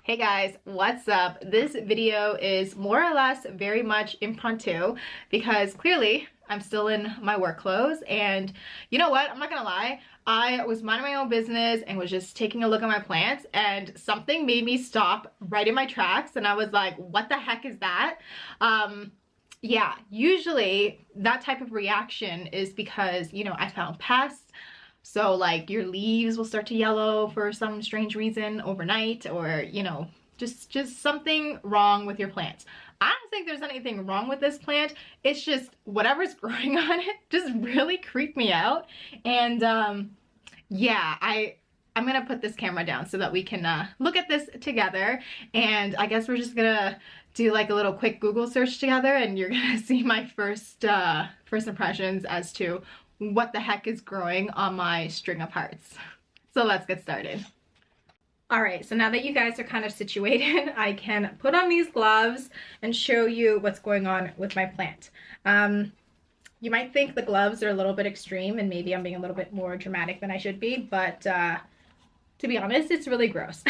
Hey guys, what's up? This video is more or less very much impromptu because clearly I'm still in my work clothes, and you know what? I'm not gonna lie. I was minding my own business and was just taking a look at my plants, and something made me stop right in my tracks, and I was like, what the heck is that? Yeah, usually that type of reaction is because, you know, I found pests. So like your leaves will start to yellow for some strange reason overnight, or you know, just something wrong with your plants. I don't think there's anything wrong with this plant. It's just whatever's growing on it just really creeped me out. And yeah, I'm gonna put this camera down so that we can look at this together. And I guess we're just gonna do like a little quick Google search together, and you're gonna see my first impressions as to what the heck is growing on my string of hearts. So let's get started. All right, so now that you guys are kind of situated, I can put on these gloves and show you what's going on with my plant. You might think the gloves are a little bit extreme and maybe I'm being a little bit more dramatic than I should be, but to be honest, it's really gross.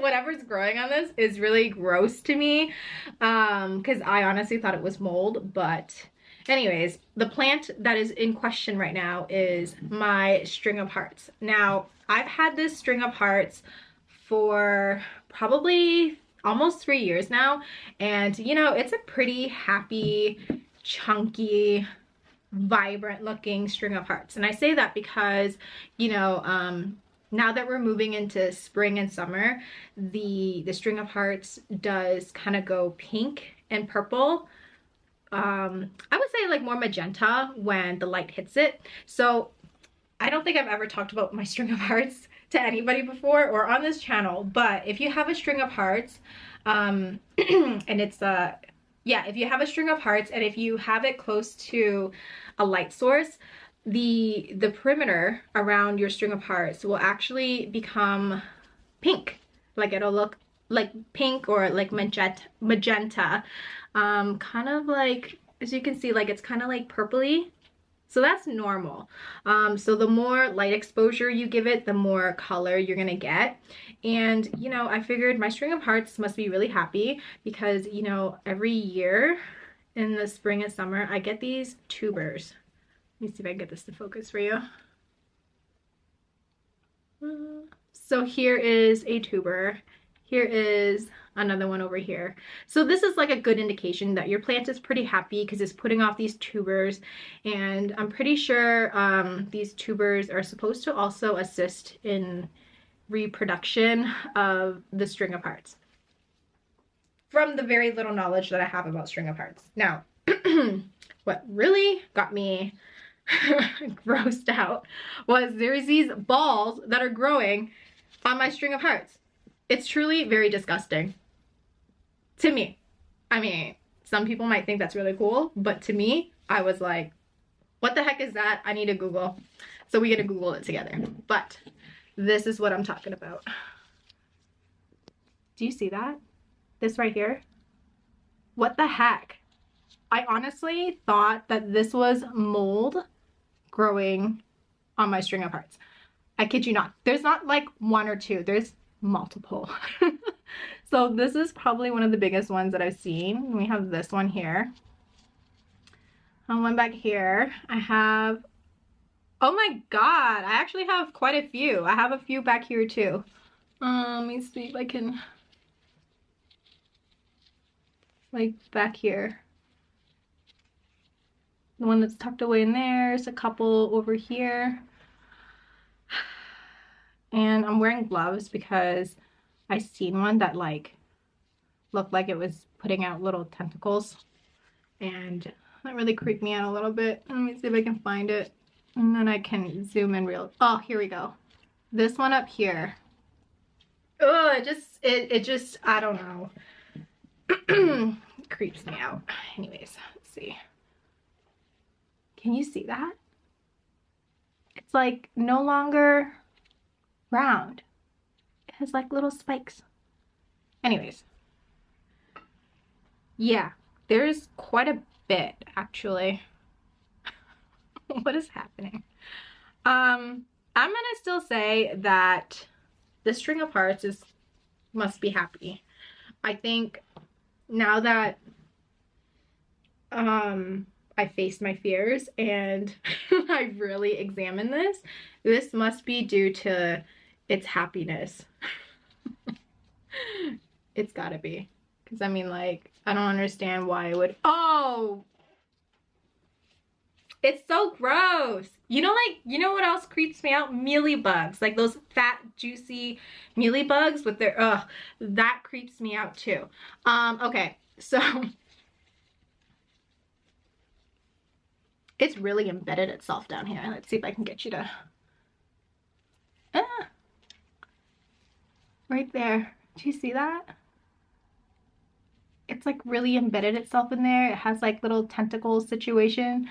Whatever's growing on this is really gross to me, because I honestly thought it was mold. But anyways, the plant that is in question right now is my string of hearts. Now, I've had this string of hearts for probably almost 3 years now, and you know, it's a pretty happy, chunky, vibrant looking string of hearts. And I say that because, you know, now that we're moving into spring and summer, the string of hearts does kind of go pink and purple. I would say like more magenta when the light hits it. So I don't think I've ever talked about my string of hearts to anybody before or on this channel, but if you have a string of hearts, and it's yeah, if you have a string of hearts and if you have it close to a light source, the perimeter around your string of hearts will actually become pink. Like it'll look like pink or like magenta, kind of like, as you can see, like it's kind of like purpley. So that's normal. So the more light exposure you give it, the more color you're gonna get. And you know, I figured my string of hearts must be really happy because, you know, every year in the spring and summer I get these tubers. Let me see if I can get this to focus for you. So here is a tuber. Here is another one over here. So this is like a good indication that your plant is pretty happy because it's putting off these tubers. And I'm pretty sure these tubers are supposed to also assist in reproduction of the string of hearts, from the very little knowledge that I have about string of hearts. Now, what really got me grossed out was there's these balls that are growing on my string of hearts. It's truly very disgusting to me. I mean, some people might think that's really cool, but to me, I was like, what the heck is that? I need to Google. So we're gonna Google it together. But this is what I'm talking about. Do you see that? This right here? What the heck? I honestly thought that this was mold growing on my string of hearts. I kid you not. There's not like one or two. There's multiple. So this is probably one of the biggest ones that I've seen. We have this one here. And one back here. I have, oh my god, I actually have quite a few. I have a few back here too. Let me see if I can, like back here. The one that's tucked away in there is a couple over here. And I'm wearing gloves because I seen one that like looked like it was putting out little tentacles, and that really creeped me out a little bit. Let me see if I can find it, and then I can zoom in real. Oh, here we go. This one up here. Oh, it just I don't know. Creeps me out. Anyways, let's see. Can you see that? It's like no longer round. It has like little spikes. Anyways, yeah, there's quite a bit actually. What is happening? I'm gonna still say that the string of hearts is must be happy. I think now that I faced my fears and I really examined this must be due to its happiness. It's gotta be. Because I mean, like, I don't understand why it would. Oh! It's so gross. You know, like, you know what else creeps me out? Mealy bugs. Like those fat, juicy mealy bugs with their, ugh, that creeps me out too. Okay, so it's really embedded itself down here. Let's see if I can get you to, right there. Do you see that? It's like really embedded itself in there. It has like little tentacles situation.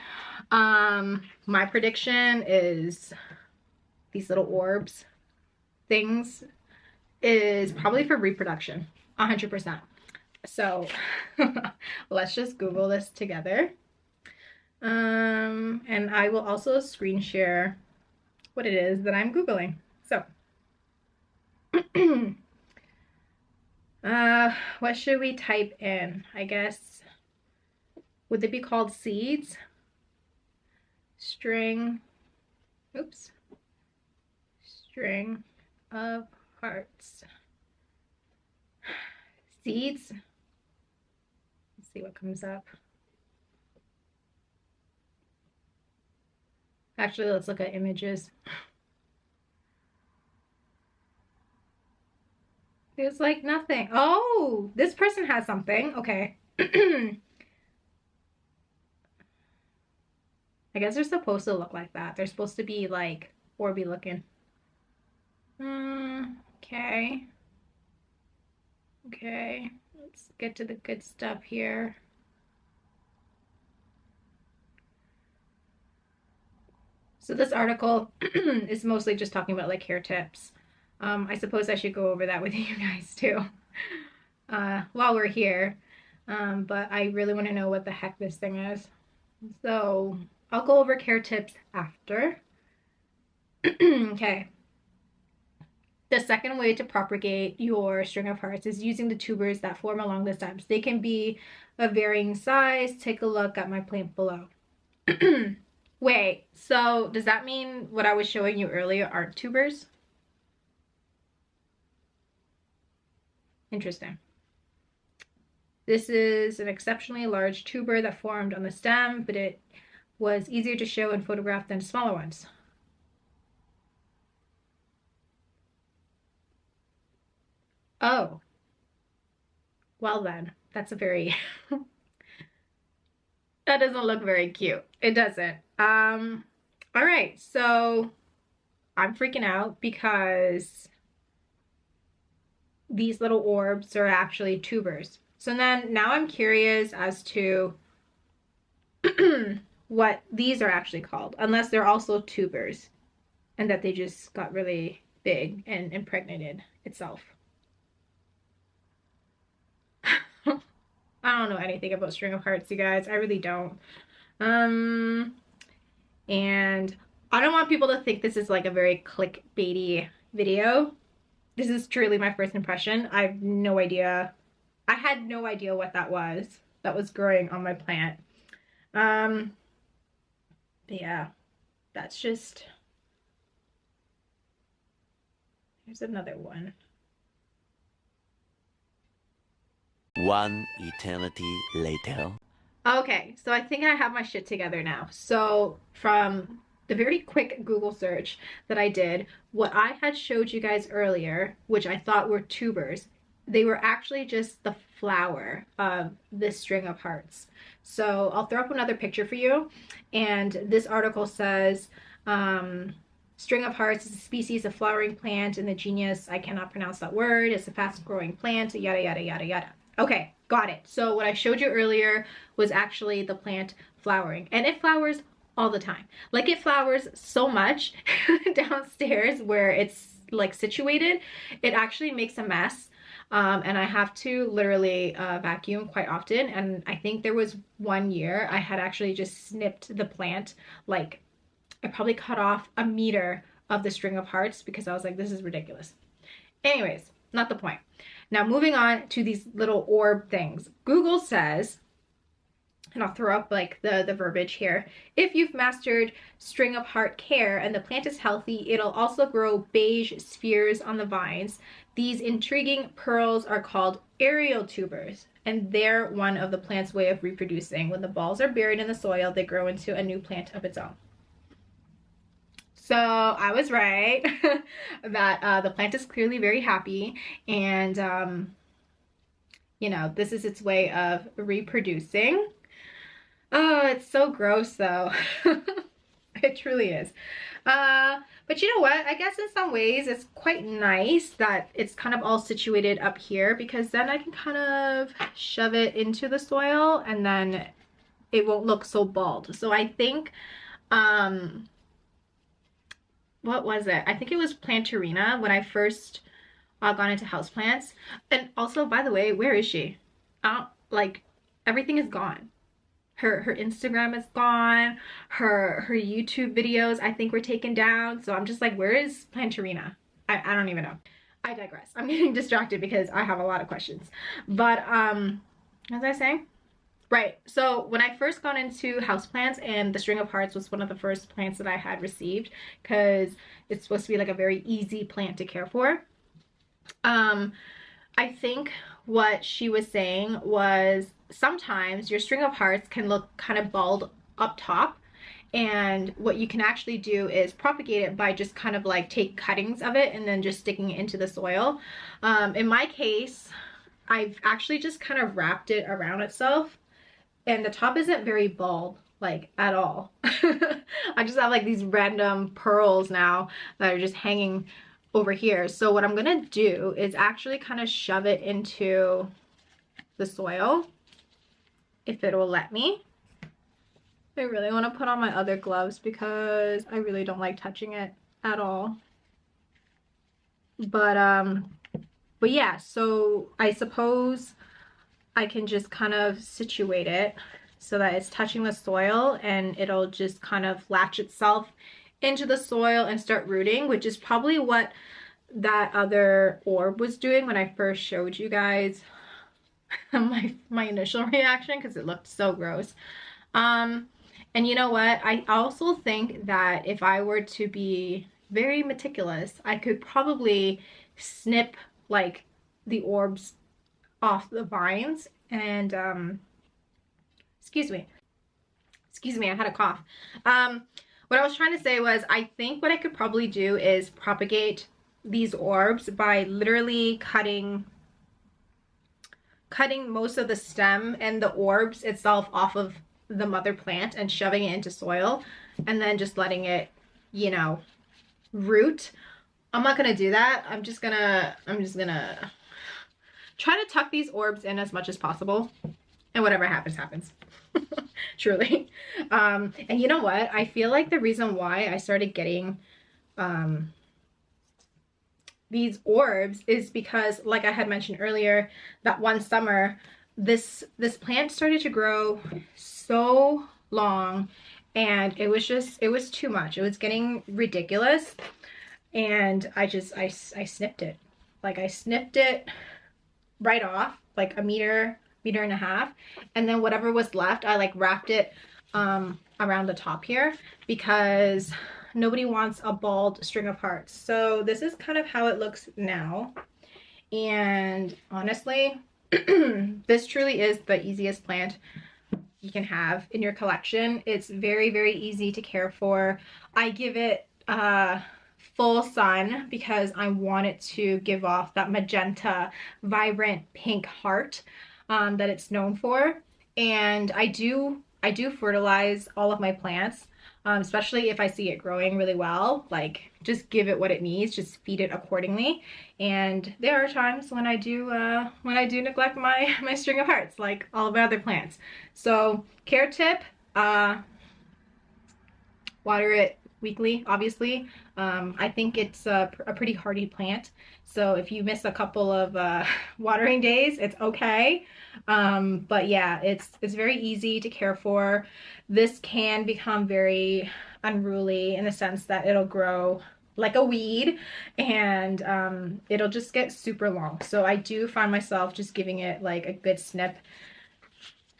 My prediction is these little orbs things is probably for reproduction, 100%. So let's just Google this together. And I will also screen share what it is that I'm Googling. So what should we type in? I guess, would they be called seeds? String, oops, string of hearts. Seeds. Let's see what comes up. Actually, let's look at images. There's like nothing. Oh, this person has something. Okay. I guess they're supposed to look like that. They're supposed to be like orby looking. Okay. Okay. Let's get to the good stuff here. So this article is mostly just talking about like hair tips. I suppose I should go over that with you guys too while we're here. But I really want to know what the heck this thing is. So I'll go over care tips after. Okay. The second way to propagate your string of hearts is using the tubers that form along the stems. They can be of varying size. Take a look at my plant below. Wait, so does that mean what I was showing you earlier aren't tubers? Interesting. This is an exceptionally large tuber that formed on the stem, but it was easier to show and photograph than smaller ones. Oh. Well then, that's a very... that doesn't look very cute. It doesn't. All right, so I'm freaking out because these little orbs are actually tubers. So then now I'm curious as to what these are actually called, unless they're also tubers and that they just got really big and impregnated itself. I don't know anything about string of hearts, you guys. I really don't. And I don't want people to think this is like a very clickbaity video. This is truly my first impression. I have no idea. I had no idea what that was growing on my plant. But yeah, that's just... Here's another one. One eternity later. Okay, so I think I have my shit together now. So from the very quick Google search that I did, what I had showed you guys earlier, which I thought were tubers, they were actually just the flower of this string of hearts. So I'll throw up another picture for you. And this article says, string of hearts is a species of flowering plant in the genus, I cannot pronounce that word, it's a fast growing plant, yada, yada, yada, yada. Okay, got it. So what I showed you earlier was actually the plant flowering, and it flowers all the time. Like, it flowers so much downstairs where it's like situated, it actually makes a mess. And I have to literally vacuum quite often. And I think there was one year I had actually just snipped the plant. Like, I probably cut off a meter of the string of hearts because I was like, this is ridiculous. Anyways, not the point. Now moving on to these little orb things. Google says, and I'll throw up like the verbiage here. If you've mastered string of heart care and the plant is healthy, it'll also grow beige spheres on the vines. These intriguing pearls are called aerial tubers, and they're one of the plant's way of reproducing. When the balls are buried in the soil, they grow into a new plant of its own. So I was right that the plant is clearly very happy, and you know, this is its way of reproducing. Oh, it's so gross though. It truly is. But you know what? I guess in some ways it's quite nice that it's kind of all situated up here, because then I can kind of shove it into the soil and then it won't look so bald. So I think, what was it? I think it was Planterina when I first got into houseplants. And also, by the way, where is she? Like, everything is gone. Her Instagram is gone. Her YouTube videos, I think, were taken down. So I'm just like, where is Planterina? I don't even know. I digress. I'm getting distracted because I have a lot of questions. But what was I saying? Right. So when I first got into houseplants, and the string of hearts was one of the first plants that I had received, because it's supposed to be like a very easy plant to care for. I think what she was saying was sometimes your string of hearts can look kind of bald up top, and what you can actually do is propagate it by just kind of like take cuttings of it and then just sticking it into the soil. In my case, I've actually just kind of wrapped it around itself, and the top isn't very bald, like, at all. I just have like these random pearls now that are just hanging over here. So what I'm gonna do is actually kind of shove it into the soil, if it will let me. I really want to put on my other gloves because I really don't like touching it at all. But yeah, so I suppose I can just kind of situate it so that it's touching the soil, and it'll just kind of latch itself into the soil and start rooting, which is probably what that other orb was doing when I first showed you guys my initial reaction, because it looked so gross. And you know what? I also think that if I were to be very meticulous, I could probably snip like the orbs off the vines and excuse me, I had a cough. What I was trying to say was, I think what I could probably do is propagate these orbs by literally cutting most of the stem and the orbs itself off of the mother plant and shoving it into soil, and then just letting it, you know, root. I'm not gonna do that. I'm just gonna try to tuck these orbs in as much as possible, and whatever happens, happens. Truly. And you know what? I feel like the reason why I started getting these orbs is because, like I had mentioned earlier, that one summer this plant started to grow so long, and it was too much. It was getting ridiculous, and I snipped it. Like, I snipped it right off, like a meter and a half, and then whatever was left, I like wrapped it around the top here, because nobody wants a bald string of hearts. So this is kind of how it looks now, and honestly, this truly is the easiest plant you can have in your collection. It's very, very easy to care for. I give it full sun because I want it to give off that magenta, vibrant pink heart that it's known for. And I do fertilize all of my plants, especially if I see it growing really well. Like, just give it what it needs, just feed it accordingly. And there are times when I do neglect my string of hearts, like all of my other plants. So care tip, water it weekly, obviously. I think it's a pretty hardy plant, so if you miss a couple of watering days, it's okay. But yeah, it's very easy to care for. This can become very unruly in the sense that it'll grow like a weed, and it'll just get super long. So I do find myself just giving it like a good snip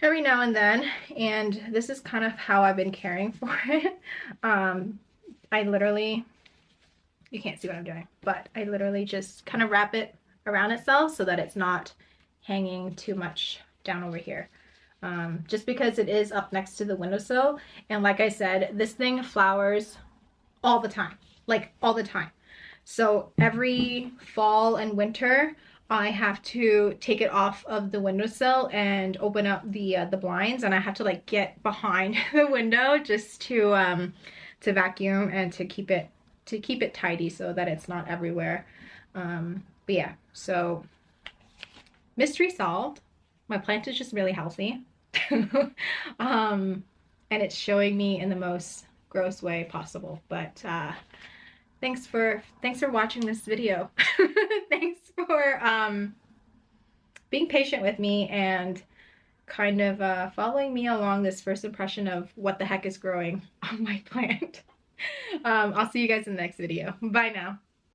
every now and then, and this is kind of how I've been caring for it. I literally, you can't see what I'm doing, but I literally just kind of wrap it around itself so that it's not hanging too much down over here. Just because it is up next to the windowsill, and like I said, this thing flowers all the time, like all the time. So every fall and winter, I have to take it off of the windowsill and open up the blinds, and I have to like get behind the window just to vacuum and to keep it tidy so that it's not everywhere. But yeah, so mystery solved. My plant is just really healthy. And it's showing me in the most gross way possible. But thanks for watching this video. Thanks for being patient with me and kind of following me along this first impression of what the heck is growing on my plant. I'll see you guys in the next video. Bye now.